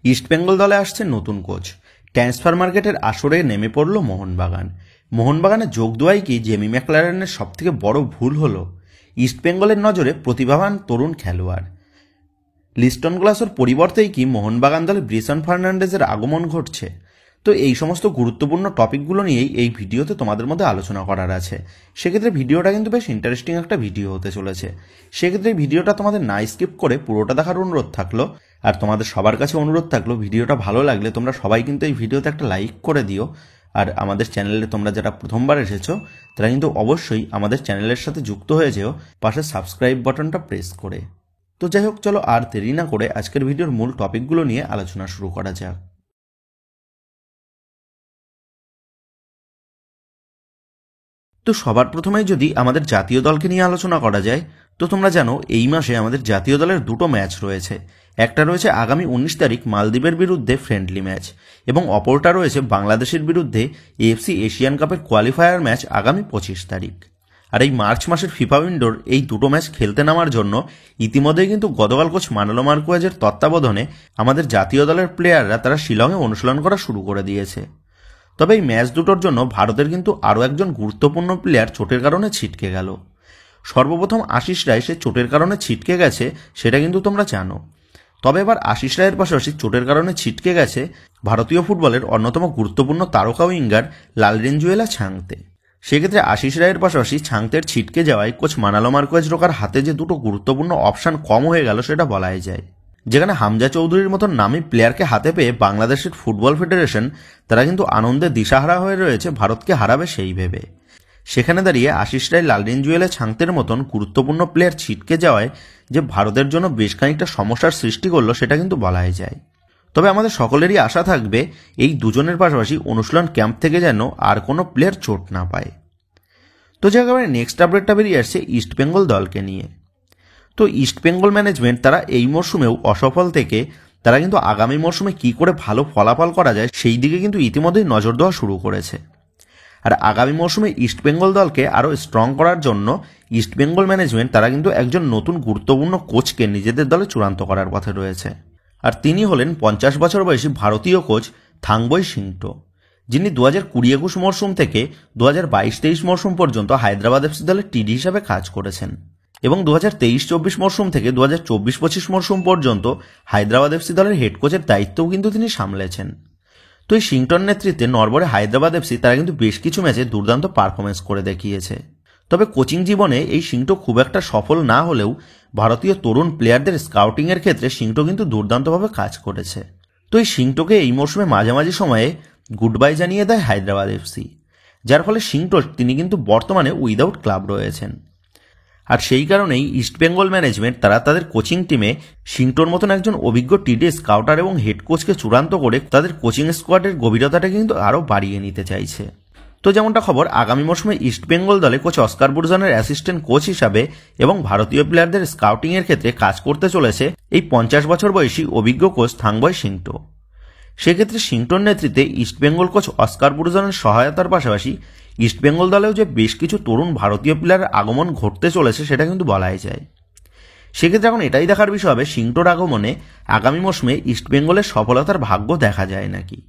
ইস্টবেঙ্গল দলে আসছে নতুন কোচ। ট্রান্সফার মার্কেটের আসরে নেমে পড়ল মোহনবাগান। মোহনবাগানে যোগ দেওয়াই কি জেমি ম্যাকলারেনের সবথেকে বড় ভুল হলো? ইস্টবেঙ্গলের নজরে প্রতিভাবান তরুণ খেলোয়াড় লিস্টন গ্লাসের পরিবর্তেই কি মোহনবাগান দলে ব্রিসন ফার্নান্ডেজের আগমন ঘটছে? তো এই সমস্ত গুরুত্বপূর্ণ টপিকগুলো নিয়েই এই ভিডিওতে তোমাদের মধ্যে আলোচনা করার আছে। সেক্ষেত্রে ভিডিওটা কিন্তু বেশ ইন্টারেস্টিং একটা ভিডিও হতে চলেছে। সেক্ষেত্রে ভিডিওটা তোমাদের না স্কিপ করে পুরোটা দেখার অনুরোধ থাকলো। আর তোমাদের সবার কাছে অনুরোধ থাকলো, ভিডিওটা ভালো লাগলে তোমরা সবাই কিন্তু এই ভিডিওতে একটা লাইক করে দিও। আর আমাদের চ্যানেলে তোমরা যারা প্রথমবার এসেছো তারা কিন্তু অবশ্যই আমাদের চ্যানেলের সাথে যুক্ত হয়ে যেও পাশে সাবস্ক্রাইব বাটনটা প্রেস করে। তো যাই হোক, চলো আর দেরি না করে আজকের ভিডিওর মূল টপিকগুলো নিয়ে আলোচনা শুরু করা যাক। তো সবার প্রথমেই যদি আমাদের জাতীয় দলকে নিয়ে আলোচনা করা যায়, তো তোমরা জানো এই মাসে আমাদের জাতীয় দলের দুটো ম্যাচ রয়েছে। একটা রয়েছে আগামী 19 তারিখ মালদ্বীপের বিরুদ্ধে ফ্রেন্ডলি ম্যাচ, এবং অপরটা রয়েছে বাংলাদেশের বিরুদ্ধে এএফসি এশিয়ান কাপের কোয়ালিফায়ার ম্যাচ আগামী 25 তারিখ। আর এই মার্চ মাসের ফিফা উইন্ডোর এই দুটো ম্যাচ খেলতে নামার জন্য ইতিমধ্যেই কিন্তু গতকাল কোচ মানোলো মার্কোয়েজের তত্ত্বাবধানে আমাদের জাতীয় দলের প্লেয়াররা তারা শিলংয়ে অনুশীলন করা শুরু করে দিয়েছে। তবে এই ম্যাচ দুটোর জন্য ভারতের কিন্তু আরও একজন গুরুত্বপূর্ণ প্লেয়ার চোটের কারণে ছিটকে গেল। সর্বপ্রথম আশিস রায় সে চোটের কারণে ছিটকে গেছে, সেটা কিন্তু তোমরা জানো। তবে এবার আশিস রায়ের পাশাপাশি চোটের কারণে ছিটকে গেছে ভারতীয় ফুটবলের অন্যতম গুরুত্বপূর্ণ তারকা উইঙ্গার লালরেনজুয়েলা ছাংতে। সেক্ষেত্রে আশিস রায়ের পাশাপাশি ছাংতের ছিটকে যাওয়ায় কোচ মানোলো মার্কোয়েজ রোকার হাতে যে দুটো গুরুত্বপূর্ণ অপশান কম হয়ে গেল সেটা বলাই যায়। যেখানে হামজা চৌধুরীর মতন নামী প্লেয়ারকে হাতে পেয়ে বাংলাদেশের ফুটবল ফেডারেশন তারা কিন্তু আনন্দে দিশাহারা হয়ে রয়েছে ভারতকে হারাবে সেই ভেবে। সেখানে দাঁড়িয়ে আশিস রায় লালরেনজুয়েলা ছাংতের মতন গুরুত্বপূর্ণ প্লেয়ার ছিটকে যাওয়ায় যে ভারতের জন্য বেশ খানিকটা সমস্যার সৃষ্টি করলো সেটা কিন্তু বলাই যায়। তবে আমাদের সকলেরই আশা থাকবে এই দুজনের পাশাপাশি অনুশীলন ক্যাম্প থেকে যেন আর কোনো প্লেয়ার চোট না পায়। তো যে একেবারে নেক্সট আপডেটটা বেরিয়ে আসছে ইস্টবেঙ্গল দলকে নিয়ে। তো ইস্টবেঙ্গল ম্যানেজমেন্ট তারা এই মরশুমেও অসফল থেকে তারা কিন্তু আগামী মরশুমে কি করে ভালো ফলাফল করা যায় সেই দিকে কিন্তু ইতিমধ্যেই নজর দেওয়া শুরু করেছে। আর আগামী মরশুমে ইস্টবেঙ্গল দলকে আরও স্ট্রং করার জন্য ইস্টবেঙ্গল ম্যানেজমেন্ট তারা কিন্তু একজন নতুন গুরুত্বপূর্ণ কোচকে নিজেদের দলে চূড়ান্ত করার পথে রয়েছে। আর তিনি হলেন 50 বছর বয়সী ভারতীয় কোচ থাংবই সিংটো, যিনি 2020-21 মরশুম থেকে 2022-23 মরশুম পর্যন্ত হায়দ্রাবাদ এফসি দলের টিডি হিসাবে কাজ করেছেন, এবং 2023-24 মরশুম থেকে 2024-25 মরশুম পর্যন্ত হায়দ্রাবাদ এফসি দলের হেড কোচের দায়িত্বও কিন্তু তিনি সামলেছেন। তো এই সিংটন নেতৃত্বে নরবরে হায়দ্রাবাদ এফসি তারা কিন্তু বেশ কিছু ম্যাচে দুর্দান্ত পারফরমেন্স করে দেখিয়েছে। তবে কোচিং জীবনে এই সিংটো খুব একটা সফল না হলেও ভারতীয় তরুণ প্লেয়ারদের স্কাউটিংয়ের ক্ষেত্রে সিংটো কিন্তু দুর্দান্তভাবে কাজ করেছে। তো এই সিংটোকে এই মরশুমে মাঝামাঝি সময়ে গুড বাই জানিয়ে দেয় হায়দ্রাবাদ এফসি, যার ফলে সিংটো তিনি কিন্তু বর্তমানে উইদাউট ক্লাব রয়েছেন। আর সেই কারণেই ইস্টবেঙ্গল ম্যানেজমেন্ট তারা তাদের কোচিং টিমে সিংটোর মতন একজন অভিজ্ঞ টিডি স্কাউটার এবং হেড কোচকে চূড়ান্ত করে তাদের কোচিং স্কোয়াডের গভীরতাটা কিন্তু আরও বাড়িয়ে নিতে চাইছে। তো যেমনটা খবর, আগামী মরশুমে ইস্টবেঙ্গল দলে কোচ অস্কার বুরজানের অ্যাসিস্ট্যান্ট কোচ হিসাবে এবং ভারতীয় প্লেয়ারদের স্কাউটিংয়ের ক্ষেত্রে কাজ করতে চলেছে এই 50 বছর বয়সী অভিজ্ঞ কোচ থাংবই সিংটো। সেক্ষেত্রে সিংটোর নেতৃত্বে ইস্টবেঙ্গল কোচ অস্কার বুরজানের সহায়তার পাশাপাশি ইস্টবেঙ্গল দলেও যে বেশ কিছু তরুণ ভারতীয় প্লেয়ারের আগমন ঘটতে চলেছে সেটা কিন্তু বলাই যায়। সেক্ষেত্রে এখন এটাই দেখার বিষয় হবে সিংটোর আগমনে আগামী মৌসুমে ইস্টবেঙ্গলের সফলতার ভাগ্য দেখা যায় নাকি।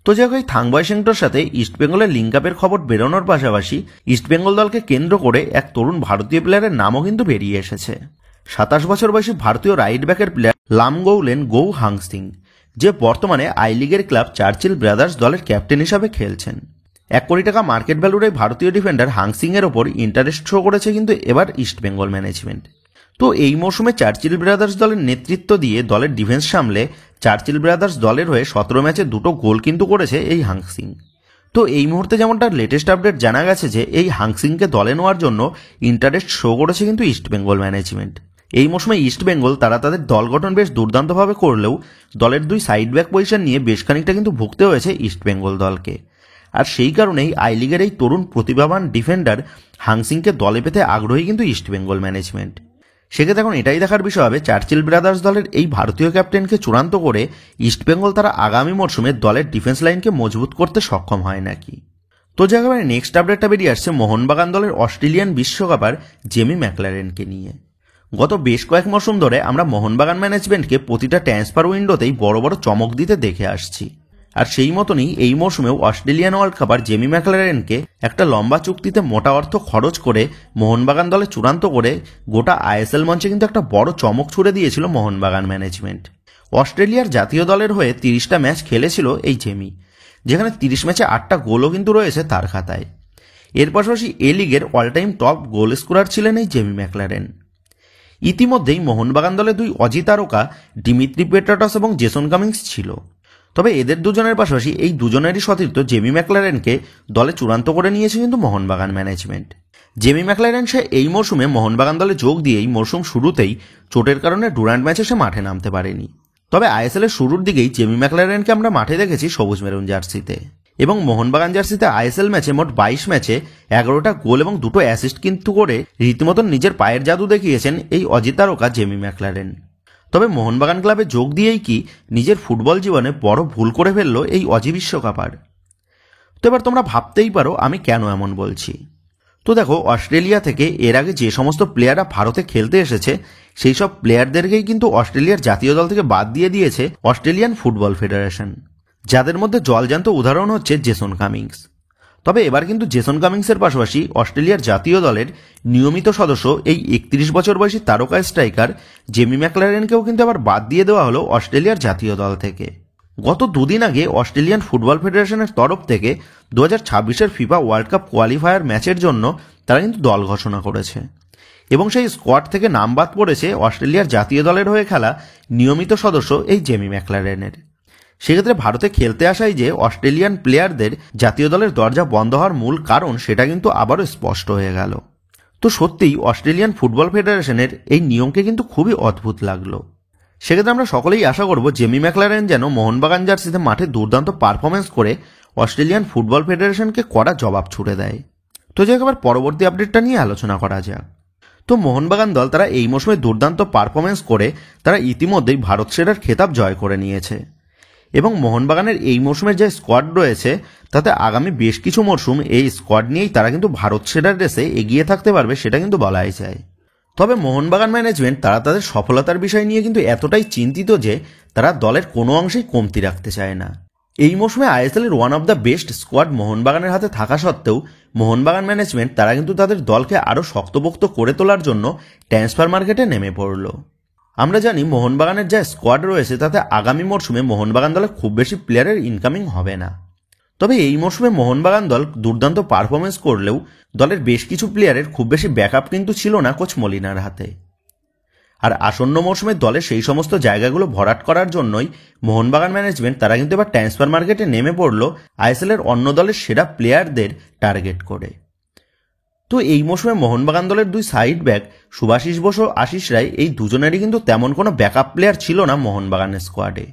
তো যাই হোক, এই থাংবই সিংটোর সাথে ইস্টবেঙ্গলের লিঙ্ক আপের খবর বেরোনোর পাশাপাশি ইস্টবেঙ্গল দলকে কেন্দ্র করে এক তরুণ ভারতীয় প্লেয়ারের নামও কিন্তু বেরিয়ে এসেছে। 27 বছর বয়সী ভারতীয় রাইট ব্যাকের প্লেয়ার লামগৌলেন গৌ হাংসিং, যে বর্তমানে আই লিগের ক্লাব চার্চিল ব্রাদার্স দলের ক্যাপ্টেন হিসাবে খেলছেন। 1 কোটি টাকা মার্কেট ভ্যালুর এই ভারতীয় ডিফেন্ডার হাংসিং এর ওপর ইন্টারেস্ট শো করেছে কিন্তু এবার ইস্টবেঙ্গল ম্যানেজমেন্ট। তো এই মৌসুমে চার্চিল ব্রাদার্স দলের নেতৃত্ব দিয়ে দলের ডিফেন্স সামলে চার্চিল ব্রাদার্স দলের হয়ে 17 ম্যাচে 2 গোল কিন্তু করেছে এই হাংসিং। তো এই মুহূর্তে যেমনটা লেটেস্ট আপডেট জানা গেছে যে এই হাংসিংকে দলে নেওয়ার জন্য ইন্টারেস্ট শো করেছে কিন্তু ইস্টবেঙ্গল ম্যানেজমেন্ট। এই মৌসুমে ইস্টবেঙ্গল তারা তাদের দল গঠন বেশ দুর্দান্তভাবে করলেও দলের 2 সাইড ব্যাক পজিশন নিয়ে বেশ খানিকটা কিন্তু ভুগতে হয়েছে ইস্টবেঙ্গল দলকে। আর সেই কারণেই আই লিগের এই তরুণ প্রতিভাবান ডিফেন্ডার হাংসিংকে দলে পেতে আগ্রহী কিন্তু ইস্টবেঙ্গল ম্যানেজমেন্ট। সেক্ষেত্রে এখন এটাই দেখার বিষয় হবে চার্চিল ব্রাদার্স দলের এই ভারতীয় ক্যাপ্টেনকে চূড়ান্ত করে ইস্টবেঙ্গল তারা আগামী মরশুমে দলের ডিফেন্স লাইনকে মজবুত করতে সক্ষম হয় নাকি। তো যে একেবারে নেক্সট আপডেটটা বেরিয়ে আসছে মোহনবাগান দলের অস্ট্রেলিয়ান বিশ্বকাপার জেমি ম্যাকলারেনকে নিয়ে। গত বেশ কয়েক মৌসুম ধরে আমরা মোহনবাগান ম্যানেজমেন্টকে প্রতিটা ট্রান্সফার উইন্ডোতেই বড় বড় চমক দিতে দেখে আসছি, আর সেই মতনই এই মৌসুমেও অস্ট্রেলিয়ান ওয়ার্ল্ড কাপার জেমি ম্যাকলারেনকে একটা লম্বা চুক্তিতে মোটা অর্থ খরচ করে মোহনবাগান দলে চূড়ান্ত করে গোটা আইএসএল মঞ্চে কিন্তু একটা বড় চমক ছুড়ে দিয়েছিল মোহনবাগান ম্যানেজমেন্ট। অস্ট্রেলিয়ার জাতীয় দলের হয়ে 30টা ম্যাচ খেলেছিল এই জেমি, যেখানে 30 ম্যাচে 8টা গোলও কিন্তু রয়েছে তার খাতায়। এর পাশাপাশি এ লিগের all time top goal scorer ছিলেন এই জেমি ম্যাকলারেন। ইতিমধ্যেই মোহনবাগান দলে 2 অজি তারকা ডিমিত্রি পেট্রাটস এবং জেসন কামিংস ছিল, তবে এদের দুজনের পাশাপাশি এই দুজনেরই সতীর্থ জেমি ম্যাকলারেনকে দলে চূড়ান্ত করে নিয়েছে কিন্তু মোহনবাগান ম্যানেজমেন্ট। জেমি ম্যাকলারেন সে এই মরশুমে মোহনবাগান দলে যোগ দিয়েই মরশুম শুরুতেই চোটের কারণে ডুরান্ট ম্যাচে সে মাঠে নামতে পারেনি, তবে আইএসএল এর শুরুর দিকেই জেমি ম্যাকলারেনকে আমরা মাঠে দেখেছি সবুজ মেরুন জার্সিতে, এবং মোহনবাগান জার্সিতে আইএসএল ম্যাচে মোট 22 ম্যাচে 11টা গোল এবং 2টো অ্যাসিস্ট কিন্তু করে রীতিমতন নিজের পায়ের জাদু দেখিয়েছেন এই অজি তারকা জেমি ম্যাকলারেন। তবে মোহনবাগান ক্লাবে যোগ দিয়েই কি নিজের ফুটবল জীবনে বড় ভুল করে ফেলল এই অজি বিশ্বকাপার? তো এবার তোমরা ভাবতেই পারো আমি কেন এমন বলছি। তো দেখো, অস্ট্রেলিয়া থেকে এর আগে যে সমস্ত প্লেয়াররা ভারতে খেলতে এসেছে সেই সব প্লেয়ারদেরকেই কিন্তু অস্ট্রেলিয়ার জাতীয় দল থেকে বাদ দিয়ে দিয়েছে অস্ট্রেলিয়ান ফুটবল ফেডারেশন, যাদের মধ্যে জলজান্ত উদাহরণ হচ্ছে জেসন কামিংস। তবে এবার কিন্তু জেসন কামিংসের পাশাপাশি অস্ট্রেলিয়ার জাতীয় দলের নিয়মিত সদস্য এই 31 বছর বয়সী তারকা স্ট্রাইকার জেমি ম্যাকলারেনকেও কিন্তু আবার বাদ দিয়ে দেওয়া হলো অস্ট্রেলিয়ার জাতীয় দল থেকে। গত দুদিন আগে অস্ট্রেলিয়ান ফুটবল ফেডারেশনের তরফ থেকে 2026-এর ফিফা ওয়ার্ল্ড কাপ কোয়ালিফায়ার ম্যাচের জন্য তারা কিন্তু দল ঘোষণা করেছে, এবং সেই স্কোয়াড থেকে নাম বাদ পড়েছে অস্ট্রেলিয়ার জাতীয় দলের হয়ে খেলা নিয়মিত সদস্য এই জেমি ম্যাকলারেনের। সেক্ষেত্রে ভারতে খেলতে আসাই যে অস্ট্রেলিয়ান প্লেয়ারদের জাতীয় দলের দরজা বন্ধ হওয়ার মূল কারণ সেটা কিন্তু আবারও স্পষ্ট হয়ে গেল। তো সত্যিই অস্ট্রেলিয়ান ফুটবল ফেডারেশনের এই নিয়মকে কিন্তু খুবই অদ্ভুত লাগলো। সেক্ষেত্রে আমরা সকলেই আশা করব জেমি ম্যাকলারেন যেন মোহনবাগান জার্সিতে মাঠে দুর্দান্ত পারফরমেন্স করে অস্ট্রেলিয়ান ফুটবল ফেডারেশনকে কড়া জবাব ছুড়ে দেয়। তো যাক, এবার পরবর্তী আপডেটটা নিয়ে আলোচনা করা যাক। তো মোহনবাগান দল তারা এই মৌসুমে দুর্দান্ত পারফরমেন্স করে তারা ইতিমধ্যেই ভারত সেরার খেতাব জয় করে নিয়েছে, এবং মোহনবাগানের এই মৌসুমের যে স্কোয়াড রয়েছে তাতে আগামী বেশ কিছু মরশুম এই স্কোয়াড নিয়েই তারা কিন্তু ভারত সেরার রেসে এগিয়ে থাকতে পারবে, সেটা কিন্তু বলাই যায়। তবে মোহনবাগান ম্যানেজমেন্ট তারা তাদের সফলতার বিষয় নিয়ে কিন্তু এতটাই চিন্তিত যে তারা দলের কোনো অংশেই কমতি রাখতে চায় না। এই মৌসুমে আইএসএল এর one of the best squad মোহনবাগানের হাতে থাকা সত্ত্বেও মোহনবাগান ম্যানেজমেন্ট তারা কিন্তু তাদের দলকে আরও শক্তপোক্ত করে তোলার জন্য ট্রান্সফার মার্কেটে নেমে পড়ল। আমরা জানি মোহনবাগানের যা স্কোয়াড রয়েছে তাতে আগামী মরশুমে মোহনবাগান দলে খুব বেশি প্লেয়ারের ইনকামিং হবে না, তবে এই মরশুমে মোহনবাগান দল দুর্দান্ত পারফরমেন্স করলেও দলের বেশ কিছু প্লেয়ারের খুব বেশি ব্যাকআপ কিন্তু ছিল না কোচ মলিনার হাতে। আর আসন্ন মরশুমে দলের সেই সমস্ত জায়গাগুলো ভরাট করার জন্যই মোহনবাগান ম্যানেজমেন্ট তারা কিন্তু এবার ট্রান্সফার মার্কেটে নেমে পড়ল আইএসএল এর অন্য দলের সেরা প্লেয়ারদের টার্গেট করে। তো এই মৌসুমে মোহনবাগান দলের 2 সাইড ব্যাক সুভাশিস বোস ও আশিস রায় এই দুজনেরই কিন্তু তেমন কোনো ব্যাকআপ প্লেয়ার ছিল না মোহনবাগানের স্কোয়াডে।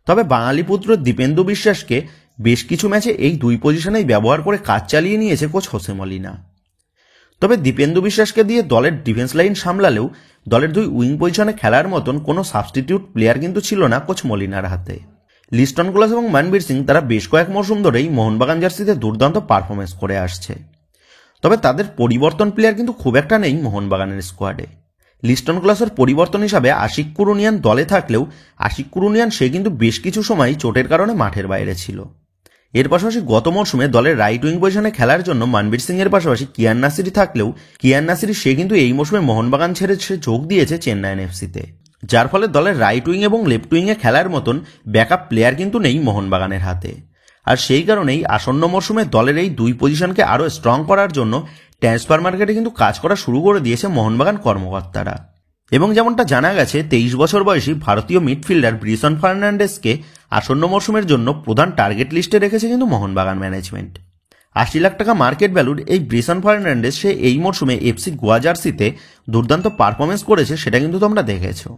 তবে বাঙালি পুত্র দীপেন্দু বিশ্বাসকে বেশ কিছু ম্যাচে এই 2 পজিশনেই ব্যবহার করে কাজ চালিয়ে নিয়েছে কোচ হোসে মলিনা। তবে দীপেন্দু বিশ্বাসকে দিয়ে দলের ডিফেন্স লাইন সামলালেও দলের 2 উইং পজিশনে খেলার মতন কোনো সাবস্টিটিউট প্লেয়ার কিন্তু ছিল না কোচ মলিনার হাতে। লিস্টন কুলাস এবং মনবীর সিং তারা বেশ কয়েক মৌসুম ধরেই মোহনবাগান জার্সিতে দুর্দান্ত পারফরমেন্স করে আসছে, তবে তাদের পরিবর্তন প্লেয়ার কিন্তু খুব একটা নেই মোহনবাগানের স্কোয়াডে। লিস্টন কুলাসের পরিবর্তন হিসাবে আশিক কুরুনিয়ান দলে থাকলেও আশিক কুরুনিয়ান সে কিন্তু বেশ কিছু সময় চোটের কারণে মাঠের বাইরে ছিল। এর পাশাপাশি গত মরশুমে দলের রাইট উইং পজিশনে খেলার জন্য মনবীর সিং এর পাশাপাশি কিয়ান নাসিরি থাকলেও কিয়ান নাসিরি সে কিন্তু এই মরশুমে মোহনবাগান ছেড়ে সে যোগ দিয়েছে চেন্নাইন এফসিতে, যার ফলে দলের রাইট উইং এবং লেফট উইংয়ে খেলার মতন ব্যাকআপ প্লেয়ার কিন্তু নেই মোহনবাগানের হাতে। আর সেই কারণেই আসন্ন মরশুমে দলের এই 2 পজিশনকে আরও স্ট্রং করার জন্য ট্রান্সফার মার্কেটে কিন্তু কাজ করা শুরু করে দিয়েছে মোহনবাগান কর্মকর্তারা। এবং যেমনটা জানা গেছে 23 বছর বয়সী ভারতীয় মিডফিল্ডার ব্রিসন ফার্নান্ডেসকে আসন্ন মরশুমের জন্য প্রধান টার্গেট লিস্টে রেখেছে কিন্তু মোহনবাগান ম্যানেজমেন্ট। 80 লাখ টাকা মার্কেট ভ্যালুর এই ব্রিসন ফার্নান্ডেস সে এই মরশুমে এফসি গোয়া জার্সিতে দুর্দান্ত পারফরমেন্স করেছে, সেটা কিন্তু তোমরা দেখেছো।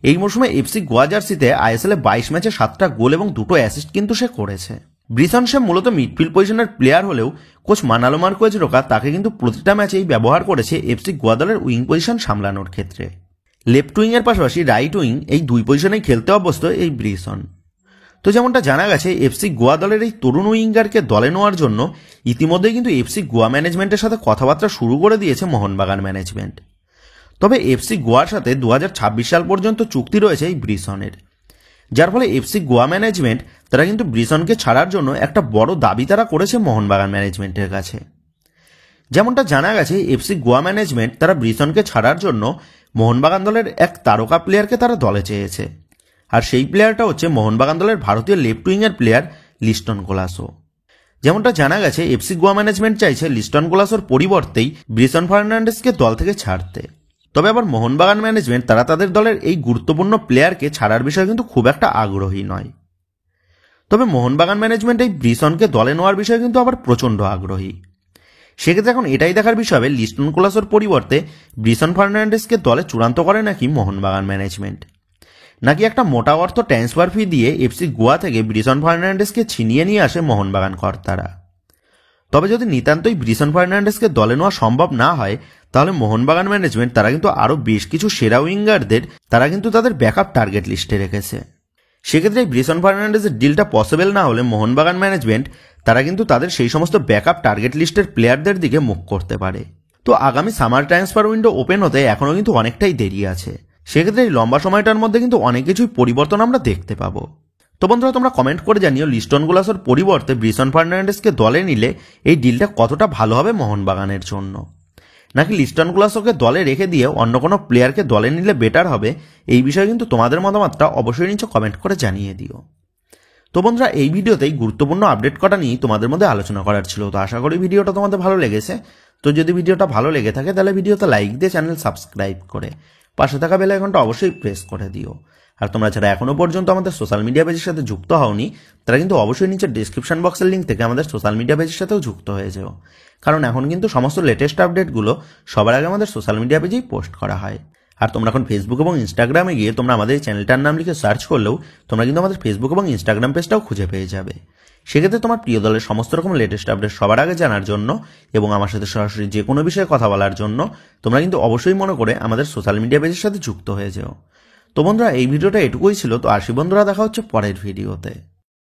এই মরশুমে এফসি গোয়া জার্সিতে আইএসএল 22 ম্যাচে 7টা গোল এবং 2টো অ্যাসিস্ট কিন্তু সে করেছে। ব্রিসন সে মূলত মিডফিল্ড পজিশনের প্লেয়ার হলেও কোচ মানালো মার্কোয়েজ রোকা তাকে কিন্তু প্রতিটা ম্যাচেই ব্যবহার করেছে এফসি গোয়া দলের উইং পজিশন সামলানোর ক্ষেত্রে। লেফট উইং এর পাশাপাশি রাইট উইং এই 2 পজিশনেই খেলতে অভ্যস্ত এই ব্রিসন। তো যেমনটা জানা গেছে এফসি গোয়া দলের এই তরুণ উইঙ্গারকে দলে নেওয়ার জন্য ইতিমধ্যেই কিন্তু এফসি গোয়া ম্যানেজমেন্টের সাথে কথাবার্তা শুরু করে দিয়েছে মোহনবাগান ম্যানেজমেন্ট। তবে এফসি গোয়ার সাথে 2026 সাল পর্যন্ত চুক্তি রয়েছে এই ব্রিসনের, যার ফলে এফসি গোয়া ম্যানেজমেন্ট তারা কিন্তু ব্রিসনকে ছাড়ার জন্য একটা বড় দাবি তারা করেছে মোহনবাগান ম্যানেজমেন্টের কাছে। যেমনটা জানা গেছে, এফসি গোয়া ম্যানেজমেন্ট তারা ব্রিসনকে ছাড়ার জন্য মোহনবাগান দলের এক তারকা প্লেয়ারকে তারা দলে চেয়েছে, আর সেই প্লেয়ারটা হচ্ছে মোহনবাগান দলের ভারতীয় লেফট উইংয়ের প্লেয়ার লিস্টন কোলাসো। যেমনটা জানা গেছে, এফসি গোয়া ম্যানেজমেন্ট চাইছে লিস্টন কোলাসোর পরিবর্তেই ব্রিসন ফার্নান্ডেসকে দল থেকে ছাড়তে। তবে আবার মোহনবাগান ম্যানেজমেন্ট তারা তাদের দলের এই গুরুত্বপূর্ণ প্লেয়ারকে ছাড়ার বিষয়ে কিন্তু খুব একটা আগ্রহী নয়। তবে মোহনবাগান ম্যানেজমেন্ট এই ব্রিসনকে দলে নেওয়ার বিষয়ে কিন্তু আবার প্রচণ্ড আগ্রহী। সেক্ষেত্রে এখন এটাই দেখার বিষয় হবে লিস্টন কোলাসোর পরিবর্তে ব্রিসন ফার্নান্ডেসকে দলে চূড়ান্ত করে নাকি মোহনবাগান ম্যানেজমেন্ট, নাকি একটা মোটা অর্থ ট্রান্সফার ফি দিয়ে এফসি গোয়া থেকে ব্রিসন ফার্নান্ডেসকে ছিনিয়ে নিয়ে আসে মোহনবাগান কর্তারা। তবে যদি নিতান্তই ব্রিসন ফার্নান্ডেসকে দলে নেওয়া সম্ভব না হয়, তাহলে মোহনবাগান ম্যানেজমেন্ট তারা কিন্তু আরও বেশ কিছু সেরা উইঙ্গারদের তারা কিন্তু তাদের ব্যাকআপ টার্গেট লিস্টে রেখেছে। সেক্ষেত্রে ব্রিসন ফার্নান্ডেসের ডিলটা পসিবল না হলে মোহনবাগান ম্যানেজমেন্ট তারা কিন্তু তাদের সেই সমস্ত ব্যাকআপ টার্গেট লিস্টের প্লেয়ারদের দিকে মুখ করতে পারে। তো আগামী সামার ট্রান্সফার উইন্ডো ওপেন হতে এখনও কিন্তু অনেকটাই দেরি আছে। সেক্ষেত্রে এই লম্বা সময়টার মধ্যে কিন্তু অনেক কিছুই পরিবর্তন আমরা দেখতে পাবো। তো বন্ধুরা, তোমরা কমেন্ট করে জানিও লিস্টন কোলাসোর পরিবর্তে ব্রিসন ফার্নান্ডেসকে দলে নিলে এই ডিলটা কতটা ভালো হবে মোহনবাগানের জন্য, নাকি লিস্টন কোলাসোকে দলে রেখে দিয়ে অন্য কোনো প্লেয়ারকে দলে নিলে বেটার হবে। এই বিষয়ে কিন্তু তোমাদের মতামতটা অবশ্যই নিচে কমেন্ট করে জানিয়ে দিও। তো বন্ধুরা, এই ভিডিওতেই গুরুত্বপূর্ণ আপডেট করা নিয়ে তোমাদের মধ্যে আলোচনা করার ছিল। তো আশা করি ভিডিওটা তোমাদের ভালো লেগেছে। তো যদি ভিডিওটা ভালো লেগে থাকে তাহলে ভিডিওতে লাইক দিয়ে চ্যানেল সাবস্ক্রাইব করে পাশে থাকা বেল আইকনটা অবশ্যই প্রেস করে দিও। আর তোমরা যারা এখনো পর্যন্ত আমাদের সোশ্যাল মিডিয়া পেজের সাথে যুক্ত হওনি, তারা কিন্তু অবশ্যই নিচে ডিসক্রিপশন বক্সের লিঙ্ক থেকে আমাদের সোশ্যাল মিডিয়া পেজের সাথেও যুক্ত হয়ে যাও, কারণ এখন কিন্তু সমস্ত লেটেস্ট আপডেটগুলো সবার আগে আমাদের সোশ্যাল মিডিয়া পেজেই পোস্ট করা হয়। আর তোমরা এখন ফেসবুক এবং ইনস্টাগ্রামে গিয়ে তোমরা আমাদের এই চ্যানেলটার নাম লিখে সার্চ করলেও তোমরা কিন্তু আমাদের ফেসবুক এবং ইনস্টাগ্রাম পেজটাও খুঁজে পেয়ে যাবে। সেক্ষেত্রে তোমার প্রিয় দলের সমস্ত রকম লেটেস্ট আপডেট সবার আগে জানার জন্য এবং আমার সাথে সরাসরি যে কোনো বিষয়ে কথা বলার জন্য তোমরা কিন্তু অবশ্যই মনে করে আমাদের সোশ্যাল মিডিয়া পেজের সাথে যুক্ত হয়ে যাও। তো বন্ধুরা, এই ভিডিওটা এটুকুই ছিল। তো আসি বন্ধুরা, দেখা হচ্ছে পরের ভিডিওতে।